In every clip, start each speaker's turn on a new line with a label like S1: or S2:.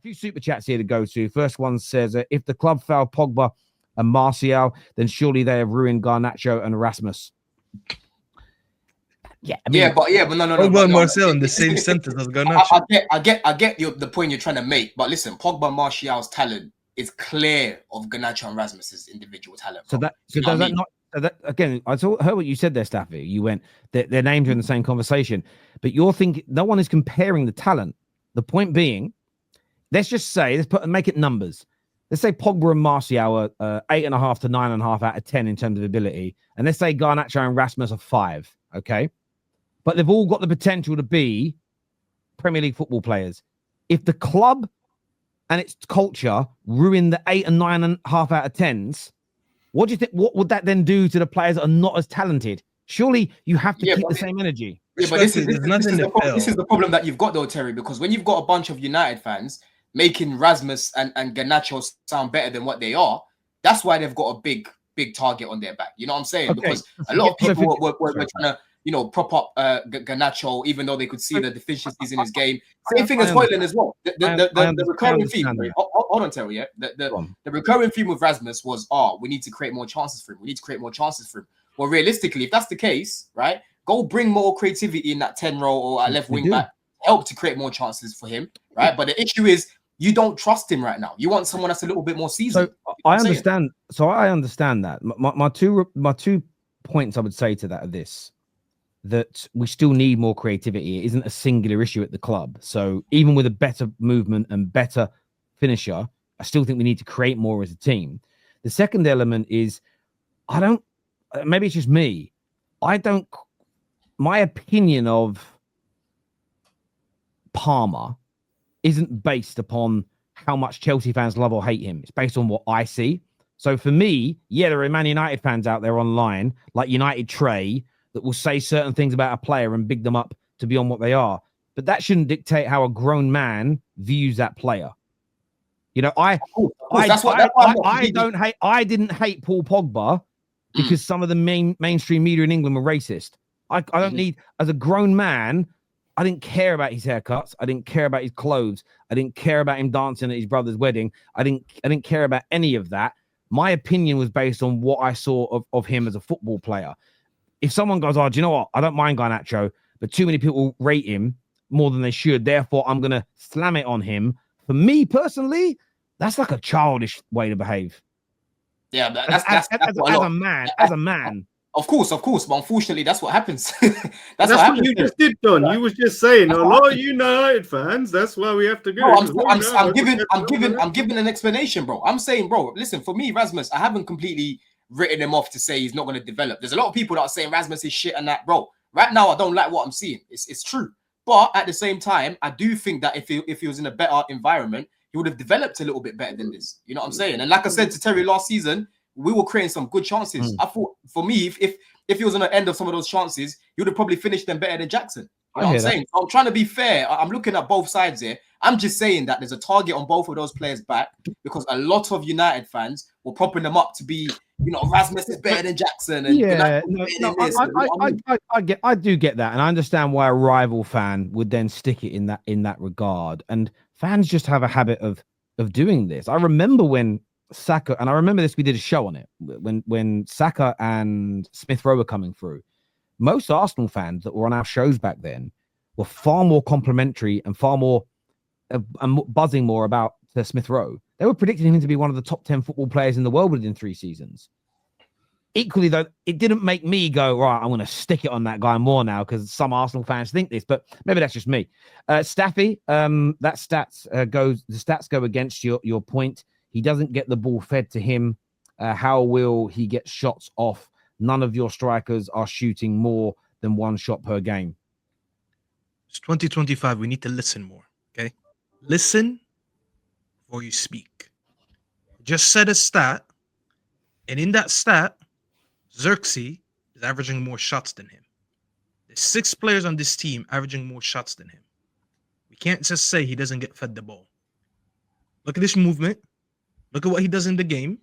S1: few super chats here to go to. First one says, if the club failed Pogba and Martial, then surely they have ruined Garnacho and Erasmus.
S2: Yeah, but no.
S3: Pogba and Martial in the same sentence as Garnacho.
S2: I get the point you're trying to make, but listen, Pogba and Martial's talent is clear of Garnacho and Rasmus's individual talent.
S1: Bro. Again, I heard what you said there, Staffy. You went their names are in the same conversation, but you're thinking no one is comparing the talent. The point being, let's just say make it numbers. Let's say Pogba and Martial are 8.5 to 9.5 out of 10 in terms of ability, and let's say Garnacho and Rasmus are 5. Okay, but they've all got the potential to be Premier League football players. If the club and its culture ruin the 8 and 9.5 out of 10s, what do you think? What would that then do to the players that are not as talented? Surely you have to keep the same energy.
S2: Yeah, but this is the problem that you've got though, Terry, because when you've got a bunch of United fans making Rasmus and Garnacho sound better than what they are, that's why they've got a big target on their back. You know what I'm saying? Okay. Because a lot of people were trying to, prop up Garnacho, even though they could see the deficiencies in his game. Same thing as Hojlund as well. The recurring theme. Hold on, Terry. Yeah, the recurring theme with Rasmus was, we need to create more chances for him. Well, realistically, if that's the case, right, go bring more creativity in that 10 role or at left wing back, help to create more chances for him, right? But the issue is you don't trust him right now. You want someone that's a little bit more seasoned.
S1: So I understand. So I understand that. My two points I would say to that are this: that we still need more creativity. It isn't a singular issue at the club. So even with a better movement and better finisher, I still think we need to create more as a team. The second element is maybe it's just me. My opinion of Palmer isn't based upon how much Chelsea fans love or hate him. It's based on what I see. So for me, there are Man United fans out there online, like United Trey, that will say certain things about a player and big them up to beyond what they are. But that shouldn't dictate how a grown man views that player. I didn't hate Paul Pogba because some of the mainstream media in England were racist. I don't need, as a grown man, I didn't care about his haircuts. I didn't care about his clothes. I didn't care about him dancing at his brother's wedding. I didn't care about any of that. My opinion was based on what I saw of him as a football player. If someone goes, do you know what? I don't mind Garnacho, but too many people rate him more than they should. Therefore, I'm going to slam it on him. For me personally, that's like a childish way to behave.
S2: Yeah, that's
S1: as a man.
S2: Of course, but unfortunately, that's what happens.
S4: that's what you just did, Don. You was just saying a lot of United fans. That's why we have to go.
S2: I'm giving an explanation, bro. I'm saying, bro, listen. For me, Rasmus, I haven't completely written him off to say he's not going to develop. There's a lot of people that are saying Rasmus is shit and that, bro. Right now, I don't like what I'm seeing. It's true, but at the same time, I do think that if he was in a better environment, he would have developed a little bit better than this. You know what I'm saying? And like I said to Terry last season, we were creating some good chances. I thought, for me, if he was on the end of some of those chances, he would have probably finished them better than Jackson. You know what I'm saying? So I'm trying to be fair. I'm looking at both sides here. I'm just saying that there's a target on both of those players' back because a lot of United fans were propping them up to be, Rasmus is better than Jackson. And
S1: I do get that, and I understand why a rival fan would then stick it in that regard. And fans just have a habit of doing this. I remember when Saka, and I remember this, we did a show on it when Saka and Smith Rowe were coming through. Most Arsenal fans that were on our shows back then were far more complimentary and far more buzzing more about Smith Rowe. They were predicting him to be one of the top 10 football players in the world within 3 seasons. Equally, though, it didn't make me go, right, I'm going to stick it on that guy more now because some Arsenal fans think this, but maybe that's just me. Staffy, the stats go against your point. He doesn't get the ball fed to him. How will he get shots off? None of your strikers are shooting more than 1 shot per game.
S3: It's 2025. We need to listen more, okay? Listen before you speak. Just said a stat, and in that stat, Xerxes is averaging more shots than him. There's 6 players on this team averaging more shots than him. We can't just say he doesn't get fed the ball. Look at this movement. Look at what he does in the game.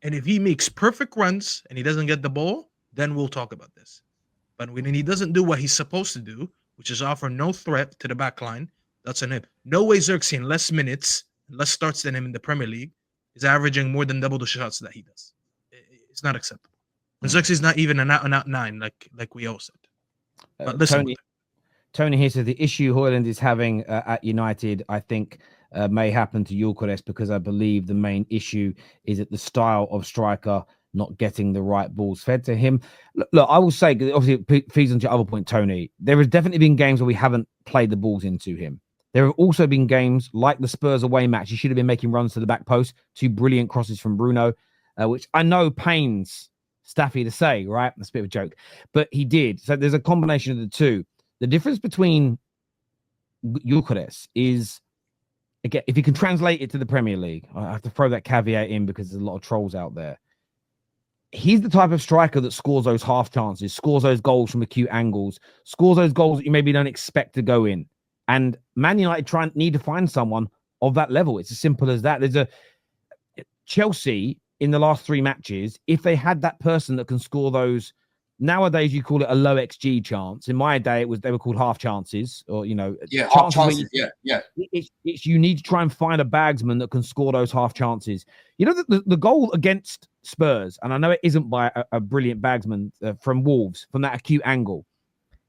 S3: And if he makes perfect runs and he doesn't get the ball, then we'll talk about this. But when he doesn't do what he's supposed to do, which is offer no threat to the back line, that's on him. No way Xerxes in less minutes less starts than him in the Premier League is averaging more than double the shots that he does. It's not acceptable. And Zirkzee not even an out-and-out 9, like we all said. But listen,
S1: Tony here says the issue Hojlund is having at United, I think, may happen to Gyökeres because I believe the main issue is that the style of striker not getting the right balls fed to him. Look, I will say, obviously, it feeds into your other point, Tony. There has definitely been games where we haven't played the balls into him. There have also been games like the Spurs away match. He should have been making runs to the back post. 2 brilliant crosses from Bruno, which I know pains Staffy to say, right? That's a bit of a joke, but he did. So there's a combination of the two. The difference between Gyökeres is, again, if you can translate it to the Premier League, I have to throw that caveat in because there's a lot of trolls out there. He's the type of striker that scores those half chances, scores those goals from acute angles, scores those goals that you maybe don't expect to go in. And Man United need to find someone of that level. It's as simple as that. There's a Chelsea in the last 3 matches. If they had that person that can score those, nowadays you call it a low XG chance. In my day, they were called half chances, or
S2: half chances.
S1: It's you need to try and find a bagsman that can score those half chances. You know, the goal against Spurs, and I know it isn't by a brilliant bagsman from Wolves from that acute angle.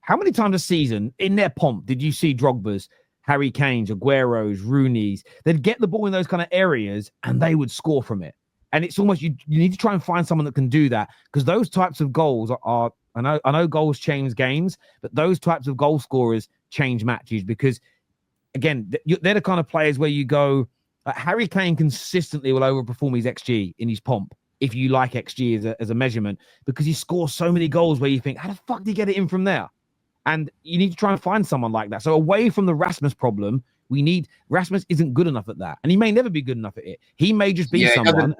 S1: How many times a season in their pomp did you see Drogba's, Harry Kane's, Aguero's, Rooney's? They'd get the ball in those kind of areas and they would score from it. And it's almost you need to try and find someone that can do that, because those types of goals are I know goals change games, but those types of goal scorers change matches, because again, they're the kind of players where you go, Harry Kane consistently will overperform his XG in his pomp, if you like XG as a measurement, because he scores so many goals where you think, how the fuck did he get it in from there? And you need to try and find someone like that. So away from the Rasmus problem, Rasmus isn't good enough at that, and he may never be good enough at it. He may just be someone.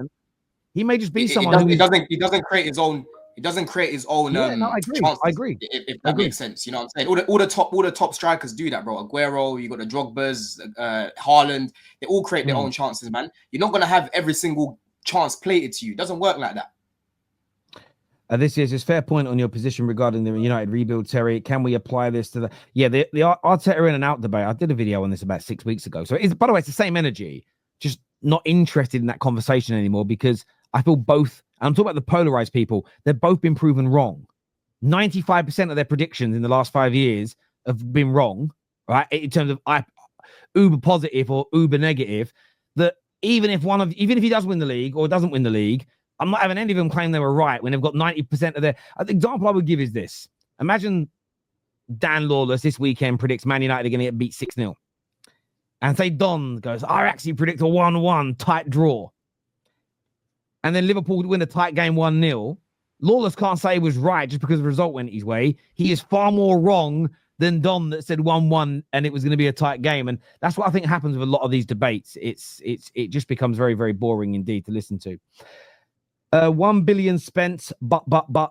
S1: He may just be someone.
S2: He doesn't create his own. He doesn't create his own.
S1: I agree.
S2: Chances,
S1: I agree.
S2: If that makes sense, you know what I'm saying. All the top strikers do that, bro. Aguero, you got the Drogbas, Haaland. They all create their own chances, man. You're not gonna have every single chance plated to you. It doesn't work like that.
S1: This is his fair point on your position regarding the United rebuild, Terry. Can we apply this to the Arteta in and out debate? I did a video on this about 6 weeks ago. So by the way, it's the same energy, just not interested in that conversation anymore, because I feel both, and I'm talking about the polarized people, they've both been proven wrong. 95% of their predictions in the last 5 years have been wrong, right? In terms of uber positive or uber negative, that even if he does win the league or doesn't win the league, I'm not having any of them claim they were right when they've got 90% of their. The example I would give is this. Imagine Dan Lawless this weekend predicts Man United are going to get beat 6-0. And say Don goes, I actually predict a 1-1 tight draw. And then Liverpool would win a tight game 1-0. Lawless can't say he was right just because the result went his way. He is far more wrong than Don that said 1-1 and it was going to be a tight game. And that's what I think happens with a lot of these debates. It just becomes very, very boring indeed to listen to. 1 billion spent, but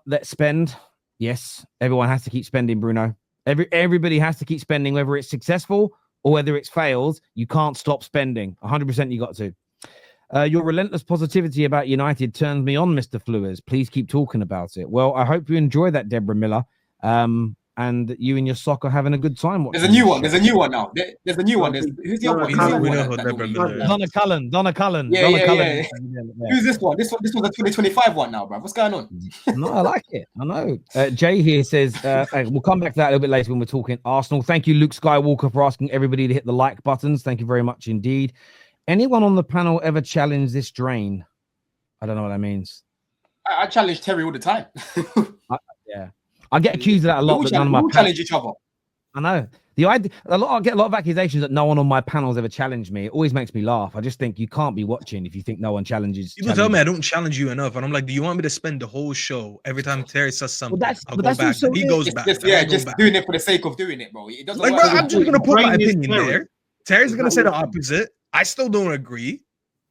S1: let's spend. Yes, everyone has to keep spending, Bruno. Everybody has to keep spending, whether it's successful or whether it's fails. You can't stop spending. 100% you got to. Your relentless positivity about United turns me on, Mr. Flewers. Please keep talking about it. Well, I hope you enjoy that, Deborah Miller. And you and your sock are having a good time.
S2: There's a new one. There's a new one now. There's a new one. Who's the other one?
S1: Donna Cullen.
S2: Yeah. Who's this one? This one's a 2025 one now, bro. What's going on?
S1: No, I like it. I know. Jay here says, we'll come back to that a little bit later when we're talking Arsenal. Thank you, Luke Skywalker, for asking everybody to hit the like buttons. Thank you very much indeed. Anyone on the panel ever challenge this drain? I don't know what that means.
S2: I challenge Terry all the time.
S1: Yeah. I get accused of that a lot. But none of my
S2: challenge each other.
S1: I know. I get a lot of accusations that no one on my panels ever challenged me. It always makes me laugh. I just think you can't be watching if you think no one challenges.
S3: People tell me I don't challenge you enough, and I'm like, do you want me to spend the whole show every time Terry says something? I'll go back. He goes back.
S2: Just doing it for the sake of doing it, bro. It doesn't
S3: like,
S2: work.
S3: bro, I'm just gonna put my opinion there. Terry's gonna say the opposite. I still don't agree.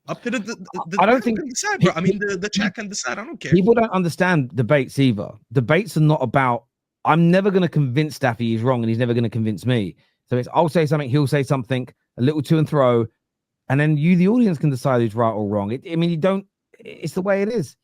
S3: Up to the
S1: I don't think
S3: decide, bro. I mean, the chat can decide. I don't care.
S1: People don't understand debates either. Debates are not about. I'm never going to convince Staffy he's wrong, and he's never going to convince me. So it's I'll say something, he'll say something, a little to and fro, and then you, the audience, can decide who's right or wrong. You don't. It's the way it is.